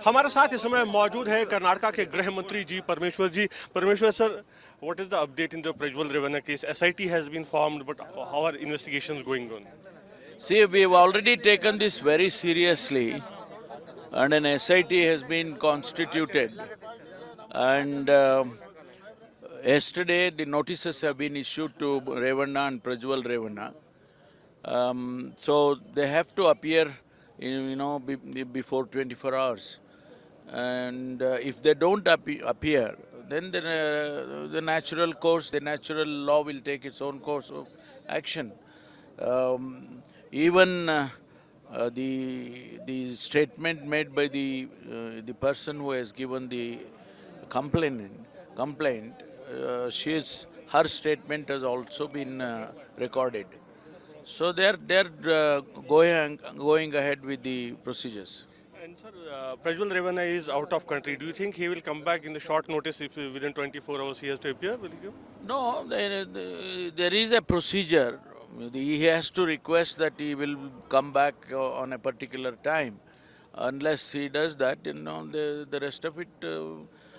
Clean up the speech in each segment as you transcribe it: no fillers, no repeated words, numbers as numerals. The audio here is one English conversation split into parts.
हमारे साथ इस समय मौजूद है कर्नाटका के गृह मंत्री जी परमेश्वर जी। परमेश्वर sir, what is the update in the Prajwal Revanna case? SIT has been formed, but how are investigations going on? See, we've already taken this very seriously, and an SIT has been constituted. And yesterday, the notices have been issued to Revanna and Prajwal Revanna. So they have to appear, before 24 hours. And if they don't appear, then the natural course, the natural law will take its own course of action. Even the statement made by the person who has given the complaint, her statement has also been recorded. So they're going ahead with the procedures. And sir, Prajwal Revanna is out of country. Do you think he will come back in the short notice if within 24 hours he has to appear? Will you? No, there is a procedure. He has to request that he will come back on a particular time. Unless he does that, the rest of it,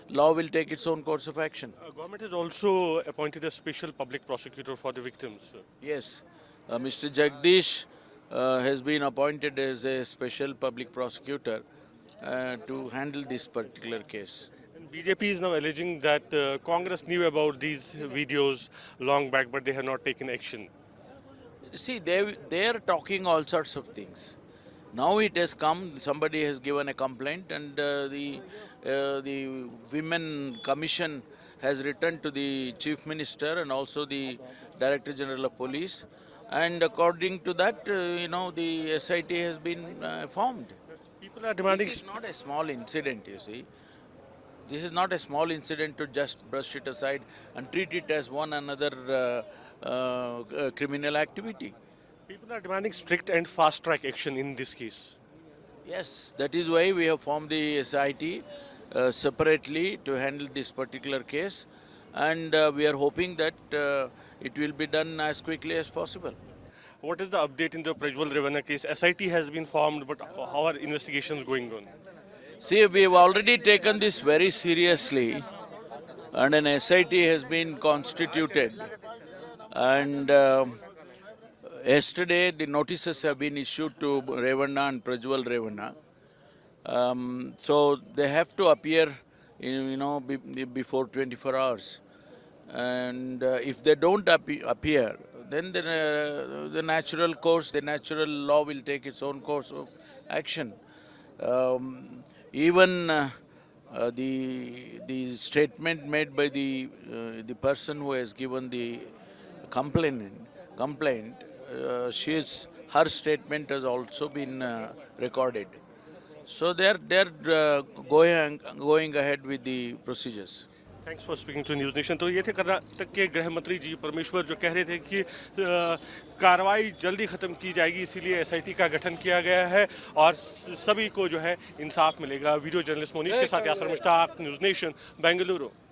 law will take its own course of action. Government has also appointed a special public prosecutor for the victims. Yes, Mr. Jagdish has been appointed as a special public prosecutor to handle this particular case. And BJP is now alleging that Congress knew about these videos long back, but they have not taken action. See, they are talking all sorts of things. Now it has come, somebody has given a complaint, and the Women Commission has written to the Chief Minister and also the Director General of Police. And according to that, the SIT has been formed. People are demanding. This is not a small incident, you see. This is not a small incident to just brush it aside and treat it as one another criminal activity. People are demanding strict and fast track action in this case. Yes, that is why we have formed the SIT separately to handle this particular case, and we are hoping that it will be done as quickly as possible. What is the update in the Prajwal Revanna case? SIT has been formed, but how are investigations going on? See, we have already taken this very seriously, and an SIT has been constituted. And yesterday, the notices have been issued to Revanna and Prajwal Revanna. So they have to appear, before 24 hours. And if they don't appear, then the natural course, the natural law will take its own course of action. Even the statement made by the person who has given the complaint, her statement has also been recorded. So they're going ahead with the procedures. Thanks for speaking to News Nation. तो ये थे कर्नाटक के गृह मंत्री जी परमेश्वर, जो कह रहे थे कि कार्रवाई जल्दी ख़त्म की जाएगी, इसीलिए SIT का गठन किया गया है और सभी को जो है इंसाफ मिलेगा। वीडियो जर्नलिस्ट मोनीश के साथ यासर मुश्ताक, न्यूज़ नेशन, बेंगलुरु।